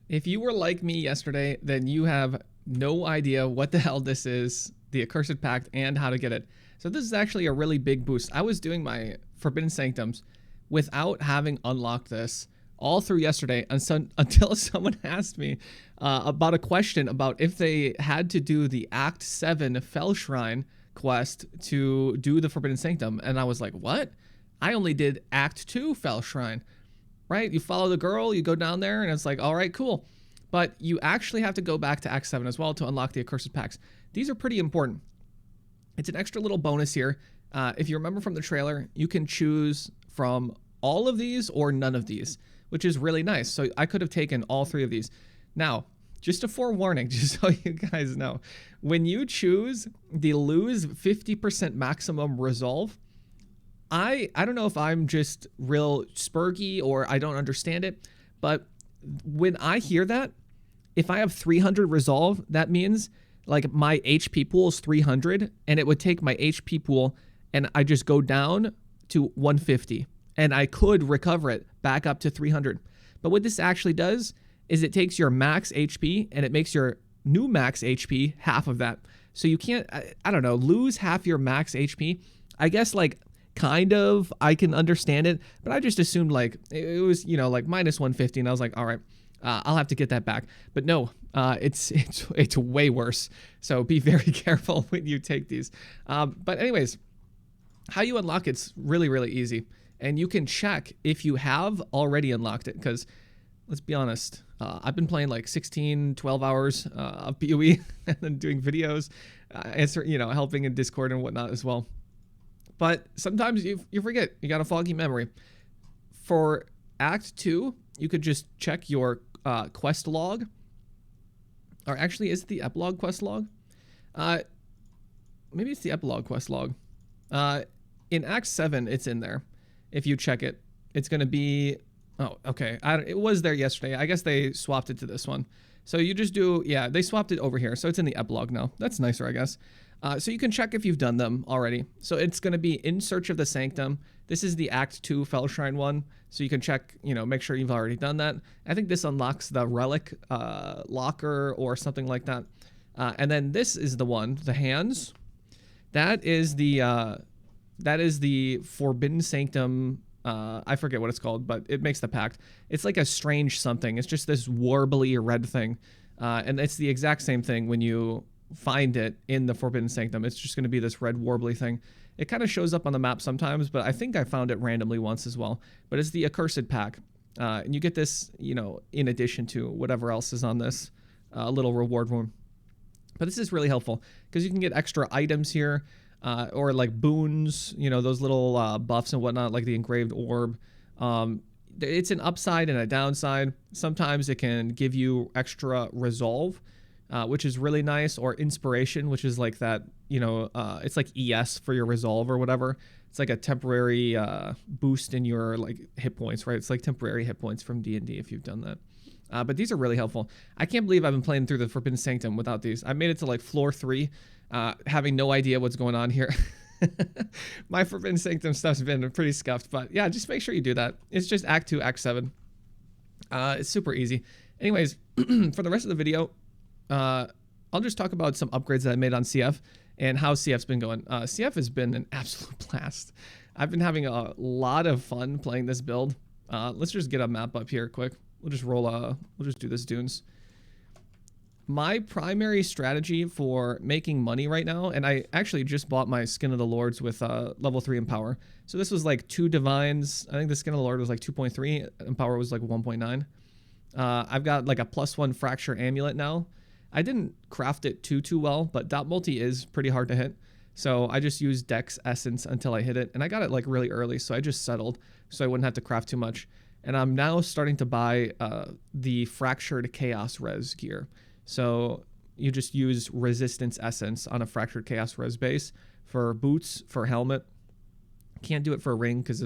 If you were like me yesterday, then you have no idea what the hell this is, the Accursed Pact, and how to get it. So this is actually a really big boost. I was doing my Forbidden Sanctums without having unlocked this all through yesterday until someone asked me about a question about if they had to do the Act 7 Fell Shrine quest to do the Forbidden Sanctum. And I was like, what? I only did Act 2 Fell Shrine. Right? You follow the girl, you go down there, and it's like, all right, cool. But you actually have to go back to Act 7 as well to unlock the Accursed Pacts. These are pretty important. It's an extra little bonus here. If you remember from the trailer, you can choose from all of these or none of these, which is really nice. So I could have taken all three of these. Now, just a forewarning, just so you guys know, when you choose the lose 50% maximum resolve, I don't know if I'm just real spurgy or I don't understand it, but when I hear that, if I have 300 resolve, that means like my HP pool is 300 and it would take my HP pool and I just go down to 150 and I could recover it back up to 300. But what this actually does is it takes your max HP and it makes your new max HP half of that. So you can't, I don't know, lose half your max HP. I guess like kind of I can understand it, but I just assumed like it was, you know, like minus 150 and I was like, all right, I'll have to get that back. But no, it's way worse. So be very careful when you take these. But anyways, how you unlock it's really, really easy. And you can check if you have already unlocked it, because let's be honest, I've been playing like 16, 12 hours of POE and then doing videos, helping in Discord and whatnot as well. But sometimes you forget. You got a foggy memory. For Act 2, you could just check your quest log. Or actually, is it the epilogue quest log? Maybe it's the epilogue quest log. In Act 7, it's in there. If you check it, it's going to be... Oh, okay. It was there yesterday. I guess they swapped it to this one. So you just do... Yeah, they swapped it over here. So it's in the epilogue now. That's nicer, I guess. So you can check if you've done them already. So it's going to be In Search of the Sanctum. This is the Act 2 Fell Shrine one. So you can check, make sure you've already done that. I think this unlocks the Relic Locker or something like that. And then this is the one, the Hands. That is the Forbidden Sanctum. I forget what it's called, but it makes the pact. It's like a strange something. It's just this warbly red thing. And it's the exact same thing when you find it in the Forbidden Sanctum. It's just going to be this red warbly thing. It kind of shows up on the map sometimes, but I think I found it randomly once as well. But it's the Accursed Pact. And you get this, in addition to whatever else is on this little reward room. But this is really helpful because you can get extra items here. Or like boons, those little buffs and whatnot, like the engraved orb. It's an upside and a downside. Sometimes it can give you extra resolve, which is really nice, or inspiration, which is like that, it's like ES for your resolve or whatever. It's like a temporary boost in your like hit points, right? It's like temporary hit points from D&D if you've done that. But these are really helpful. I can't believe I've been playing through the Forbidden Sanctum without these. I made it to like floor 3. Having no idea what's going on here. My Forbidden Sanctum stuff's been pretty scuffed, but yeah, just make sure you do that. It's just Act 2, Act 7. It's super easy. Anyways, for the rest of the video, I'll just talk about some upgrades that I made on CF and how CF's been going. CF has been an absolute blast. I've been having a lot of fun playing this build. Let's just get a map up here quick. We'll just we'll just do this dunes. My primary strategy for making money right now, and I actually just bought my Skin of the Lords with level 3 Empower. So this was like 2 Divines. I think the Skin of the Lord was like 2.3. Empower was like 1.9. I've got like a +1 Fracture Amulet now. I didn't craft it too well, but Dot Multi is pretty hard to hit. So I just used Dex Essence until I hit it. And I got it like really early, so I just settled so I wouldn't have to craft too much. And I'm now starting to buy the Fractured Chaos Res gear. So you just use Resistance Essence on a Fractured Chaos Res base for boots, for helmet. Can't do it for a ring because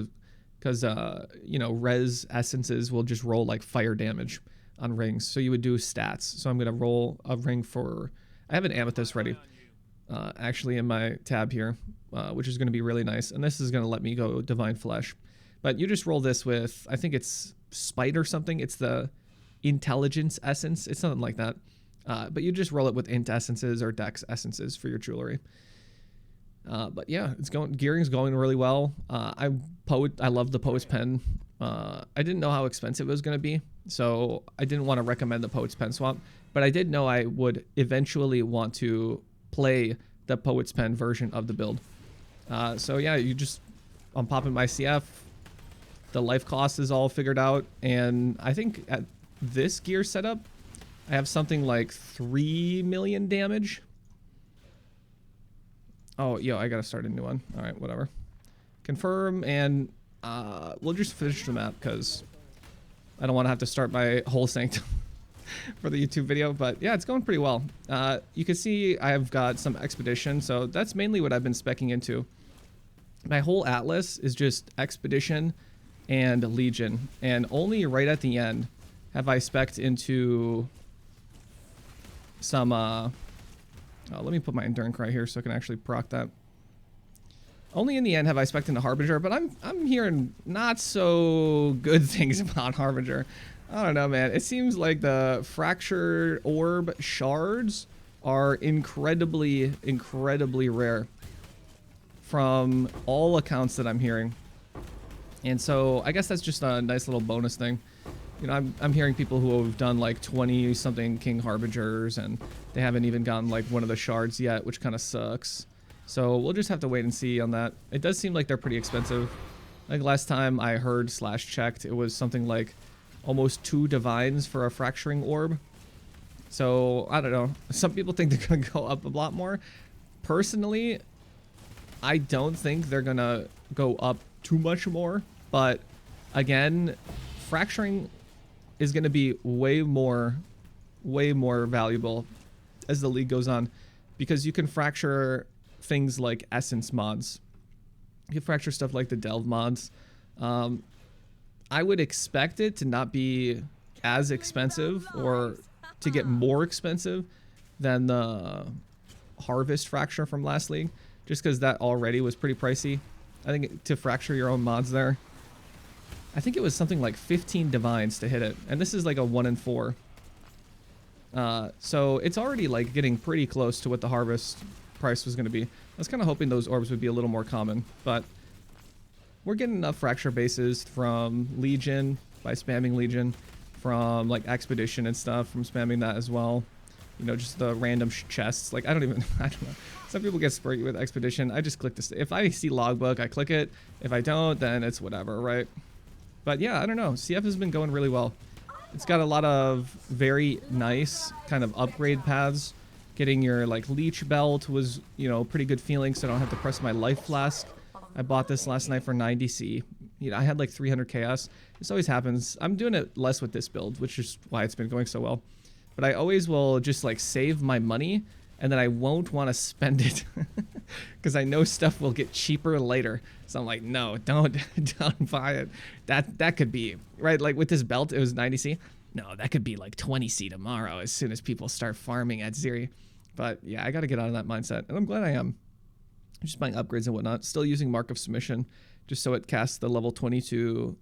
Res Essences will just roll like fire damage on rings. So you would do stats. So I'm going to roll a ring for... I have an Amethyst ready actually in my tab here, which is going to be really nice. And this is going to let me go Divine Flesh. But you just roll this with, I think it's Spite or something. It's the intelligence essence. It's nothing like that. But you just roll it with int essences or dex essences for your jewelry. But yeah, gearing's going really well. I love the Poet's Pen. I didn't know how expensive it was going to be, so I didn't want to recommend the Poet's Pen swap, but I did know I would eventually want to play the Poet's Pen version of the build. So yeah, I'm popping my CF. The life cost is all figured out, and I think at this gear setup, I have something like 3 million damage. Oh, yo, I gotta start a new one. All right, whatever. Confirm, and we'll just finish the map because I don't want to have to start my whole Sanctum for the YouTube video. But yeah, it's going pretty well. You can see I've got some Expedition, so that's mainly what I've been speccing into. My whole Atlas is just Expedition and Legion, and only right at the end have I specced into some let me put my Endurance right here so I can actually proc that. Only in the end have I specced into Harbinger, but I'm hearing not so good things about Harbinger. I don't know, man. It seems like the Fractured Orb shards are incredibly rare from all accounts that I'm hearing. And so I guess that's just a nice little bonus thing. You know, I'm hearing people who have done like 20-something King Harbingers, and they haven't even gotten like one of the shards yet, which kind of sucks. So we'll just have to wait and see on that. It does seem like they're pretty expensive. Like last time I heard / checked, it was something like almost 2 divines for a Fracturing Orb. So I don't know. Some people think they're gonna go up a lot more. Personally, I don't think they're gonna go up too much more. But again, Fracturing is going to be way more valuable as the league goes on, because you can fracture things like essence mods. You can fracture stuff like the delve mods. I would expect it to not be as expensive or to get more expensive than the harvest fracture from last league, just because that already was pretty pricey. I think to fracture your own mods there, I think it was something like 15 divines to hit it, and this is like a 1 in 4. So it's already like getting pretty close to what the harvest price was going to be. I was kind of hoping those orbs would be a little more common, but we're getting enough fracture bases from Legion by spamming Legion, from like Expedition and stuff from spamming that as well. You know, just the random chests. Like I don't know. Some people get sprayed with Expedition. I just click this. If I see logbook, I click it. If I don't, then it's whatever, right? But yeah, I don't know. CF has been going really well. It's got a lot of very nice kind of upgrade paths. Getting your like leech belt was, you know, pretty good feeling, so I don't have to press my life flask. I bought this last night for 90C. You know, I had like 300 chaos. This always happens. I'm doing it less with this build, which is why it's been going so well. But I always will just like save my money, and then I won't want to spend it because I know stuff will get cheaper later. So I'm like, no, don't buy it. That could be right. Like with this belt, it was 90C. No, that could be like 20C tomorrow as soon as people start farming at Zeri. But yeah, I got to get out of that mindset, and I'm glad I am. I'm just buying upgrades and whatnot. Still using Mark of Submission just so it casts the level 22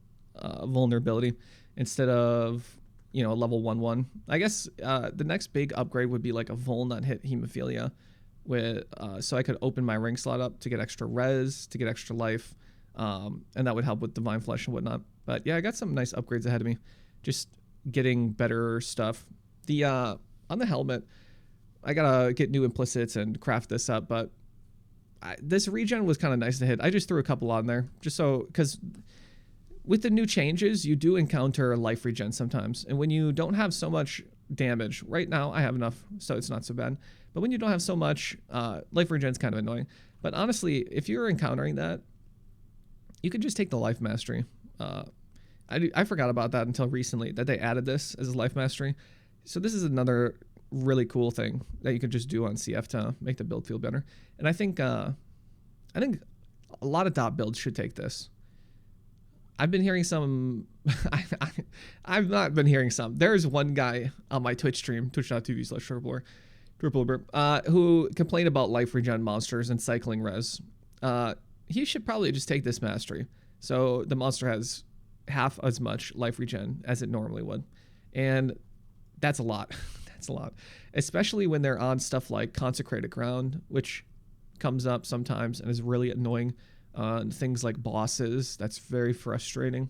vulnerability instead of, you know, level 1/1. I guess the next big upgrade would be like a Vul not hit hemophilia, with so I could open my ring slot up to get extra res, to get extra life, and that would help with divine flesh and whatnot. But yeah, I got some nice upgrades ahead of me, just getting better stuff. The on the helmet, I gotta get new implicits and craft this up, but this regen was kind of nice to hit. I just threw a couple on there just so, because with the new changes, you do encounter life regen sometimes. And when you don't have so much damage, right now I have enough, so it's not so bad. But when you don't have so much, life regen is kind of annoying. But honestly, if you're encountering that, you could just take the life mastery. I forgot about that until recently, that they added this as a life mastery. So this is another really cool thing that you could just do on CF to make the build feel better. And I think a lot of dot builds should take this. I've been hearing some, I've not been hearing some. There's one guy on my Twitch stream, twitch.tv/triple, who complained about life regen monsters and cycling res. He should probably just take this mastery. So the monster has half as much life regen as it normally would. And that's a lot. That's a lot. Especially when they're on stuff like Consecrated Ground, which comes up sometimes and is really annoying. Things like bosses, that's very frustrating.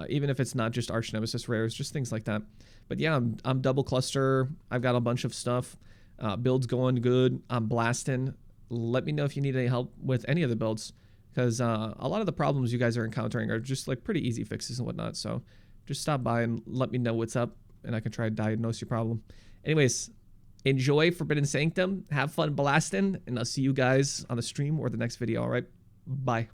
Even if it's not just Arch Nemesis rares, just things like that. But yeah, I'm double cluster. I've got a bunch of stuff. Builds going good. I'm blasting. Let me know if you need any help with any of the builds, because a lot of the problems you guys are encountering are just like pretty easy fixes and whatnot. So just stop by and let me know what's up, and I can try to diagnose your problem. Anyways, enjoy Forbidden Sanctum. Have fun blasting, and I'll see you guys on the stream or the next video. All right, bye.